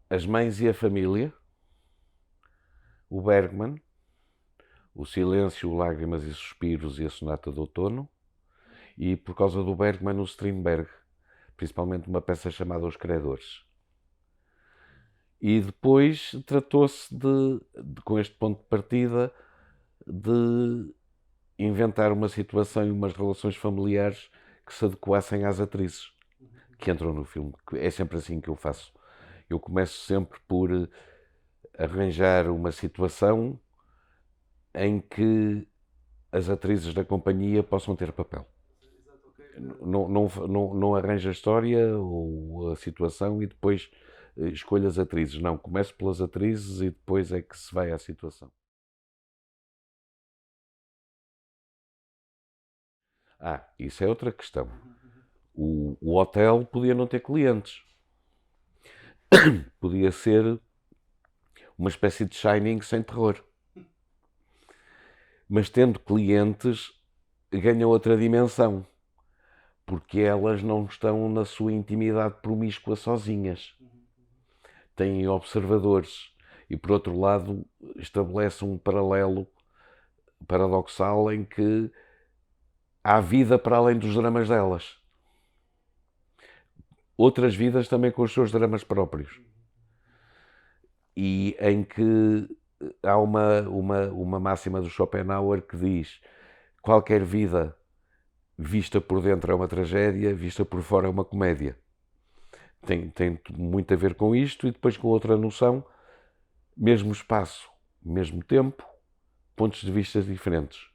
As Mães e a Família, o Bergman, o Silêncio, Lágrimas e Suspiros e a Sonata de Outono, e por causa do Bergman, o Strindberg, principalmente uma peça chamada Os Credores. E depois tratou-se com este ponto de partida, de inventar uma situação e umas relações familiares que se adequassem às atrizes que entram no filme. É sempre assim que eu faço. Eu começo sempre por arranjar uma situação em que as atrizes da companhia possam ter papel. Não arranjo a história ou a situação e depois escolho as atrizes. Não, começo pelas atrizes e depois é que se vai à situação. Isso é outra questão. O hotel podia não ter clientes. Podia ser uma espécie de Shining sem terror. Mas tendo clientes, ganha outra dimensão. Porque elas não estão na sua intimidade promíscua sozinhas. Têm observadores. E, por outro lado, estabelece um paralelo paradoxal em que há vida para além dos dramas delas. Outras vidas também com os seus dramas próprios. E em que há uma máxima do Schopenhauer que diz: qualquer vida vista por dentro é uma tragédia, vista por fora é uma comédia. Tem muito a ver com isto e depois com outra noção: mesmo espaço, mesmo tempo, pontos de vista diferentes.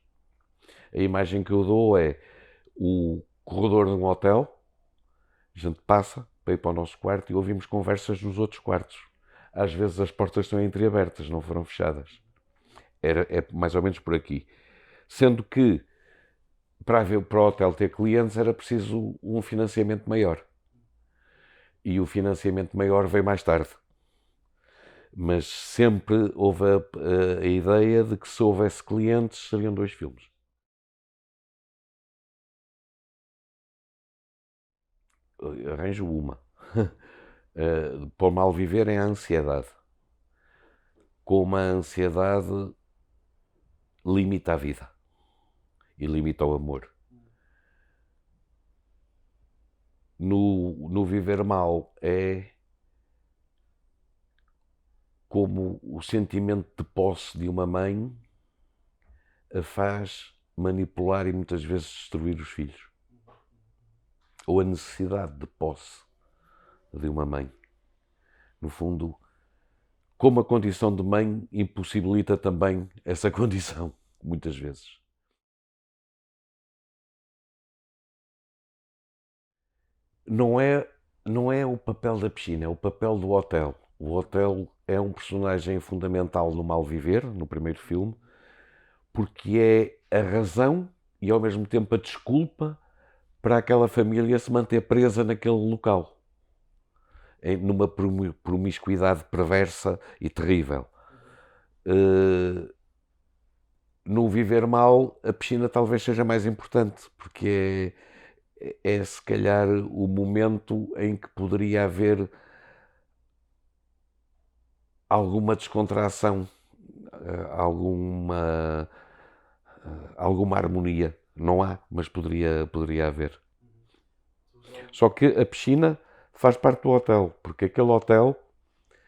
A imagem que eu dou é o corredor de um hotel, a gente passa para ir para o nosso quarto e ouvimos conversas nos outros quartos. Às vezes as portas estão entreabertas, não foram fechadas. É mais ou menos por aqui. Sendo que para o hotel ter clientes era preciso um financiamento maior. E o financiamento maior veio mais tarde. Mas sempre houve a ideia de que se houvesse clientes seriam 2 filmes. Arranjo uma. Para o mal viver é a ansiedade. Como a ansiedade limita a vida e limita o amor. No viver mal é como o sentimento de posse de uma mãe a faz manipular e muitas vezes destruir os filhos. Ou a necessidade de posse de uma mãe. No fundo, como a condição de mãe impossibilita também essa condição, muitas vezes. Não é, não é o papel da piscina, é o papel do hotel. O hotel é um personagem fundamental no Mal Viver, no primeiro filme, porque é a razão e ao mesmo tempo a desculpa para aquela família se manter presa naquele local, numa promiscuidade perversa e terrível. No viver mal, a piscina talvez seja mais importante, porque é se calhar o momento em que poderia haver alguma descontração, alguma, alguma harmonia. Não há, mas poderia haver. Só que a piscina faz parte do hotel, porque aquele hotel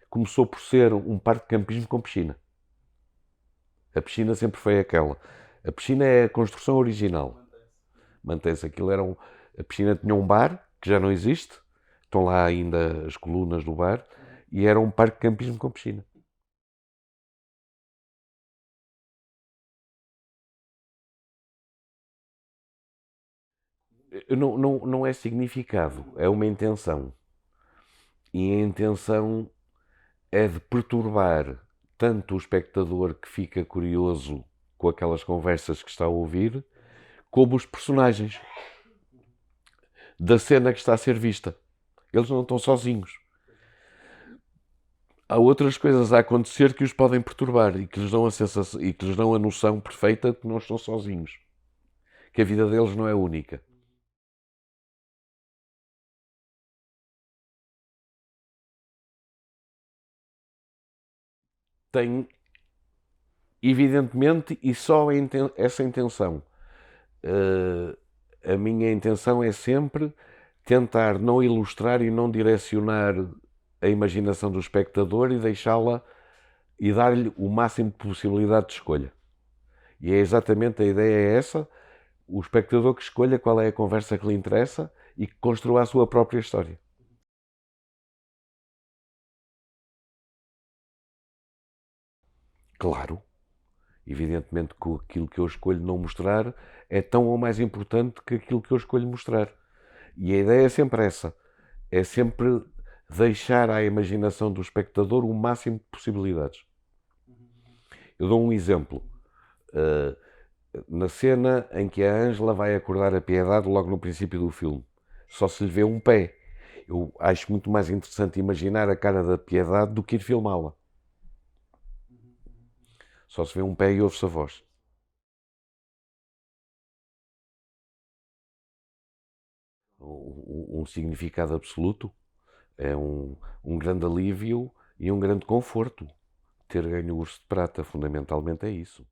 começou por ser um parque de campismo com piscina. A piscina sempre foi aquela. A piscina é a construção original. Mantém-se. Aquilo a piscina tinha um bar, que já não existe. Estão lá ainda as colunas do bar. E era um parque de campismo com piscina. Não é significado, é uma intenção. E a intenção é de perturbar tanto o espectador que fica curioso com aquelas conversas que está a ouvir, como os personagens da cena que está a ser vista. Eles não estão sozinhos. Há outras coisas a acontecer que os podem perturbar e que lhes dão a sensação, e que lhes dão a noção perfeita de que não estão sozinhos, que a vida deles não é única. tem, evidentemente, e só essa intenção. A minha intenção é sempre tentar não ilustrar e não direcionar a imaginação do espectador e deixá-la e dar-lhe o máximo de possibilidade de escolha. E é exatamente a ideia é essa, o espectador que escolha qual é a conversa que lhe interessa e que construa a sua própria história. Claro, evidentemente que aquilo que eu escolho não mostrar é tão ou mais importante que aquilo que eu escolho mostrar. E a ideia é sempre essa, é sempre deixar à imaginação do espectador o máximo de possibilidades. Eu dou um exemplo. Na cena em que a Ângela vai acordar a Piedade logo no princípio do filme, só se lhe vê um pé. Eu acho muito mais interessante imaginar a cara da Piedade do que ir filmá-la. Só se vê um pé e ouve-se a voz. Um significado absoluto é um grande alívio e um grande conforto. Ter ganho o Urso de Prata, fundamentalmente é isso.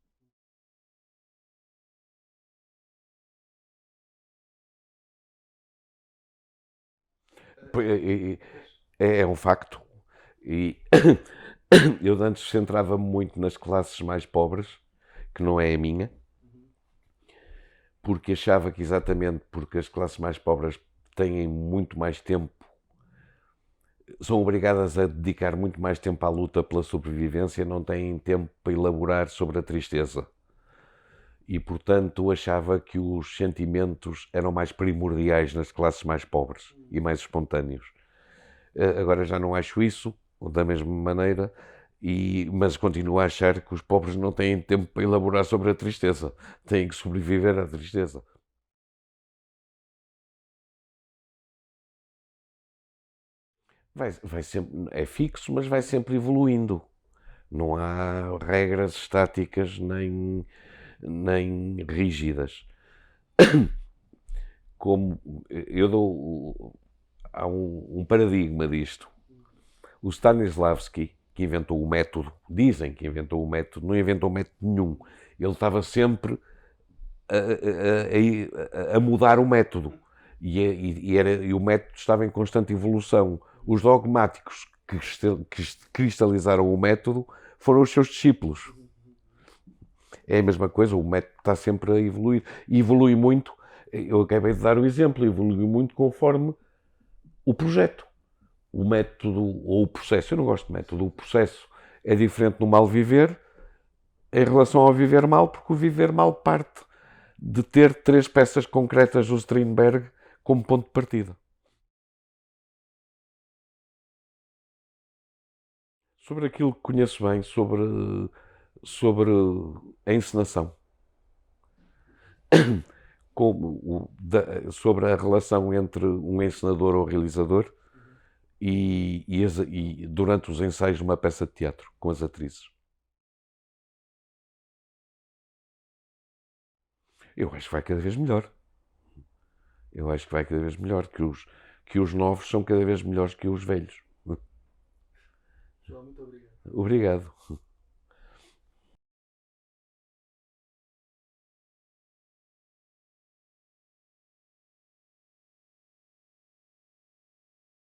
É um facto. E eu antes centrava-me muito nas classes mais pobres, que não é a minha, porque achava que exatamente porque as classes mais pobres têm muito mais tempo, são obrigadas a dedicar muito mais tempo à luta pela sobrevivência, não têm tempo para elaborar sobre a tristeza. E, portanto, achava que os sentimentos eram mais primordiais nas classes mais pobres e mais espontâneos. Agora já não acho isso, da mesma maneira, mas continuo a achar que os pobres não têm tempo para elaborar sobre a tristeza. Têm que sobreviver à tristeza. Vai sempre, é fixo, mas vai sempre evoluindo. Não há regras estáticas nem rígidas. Como eu dou. Há um paradigma disto. O Stanislavski, que inventou o método, dizem que inventou o método, não inventou método nenhum. Ele estava sempre a mudar o método. E o método estava em constante evolução. Os dogmáticos que cristalizaram o método foram os seus discípulos. É a mesma coisa, o método está sempre a evoluir. E evolui muito, eu acabei de dar o exemplo, evolui muito conforme o projeto. O método ou o processo, eu não gosto de método, o processo é diferente no mal viver em relação ao viver mal, porque o viver mal parte de ter três peças concretas do Strindberg como ponto de partida. Sobre aquilo que conheço bem, sobre a encenação, sobre a relação entre um encenador ou realizador e durante os ensaios de uma peça de teatro com as atrizes. Eu acho que vai cada vez melhor. Eu acho que vai cada vez melhor, que os novos são cada vez melhores que os velhos. João, muito obrigado. Obrigado.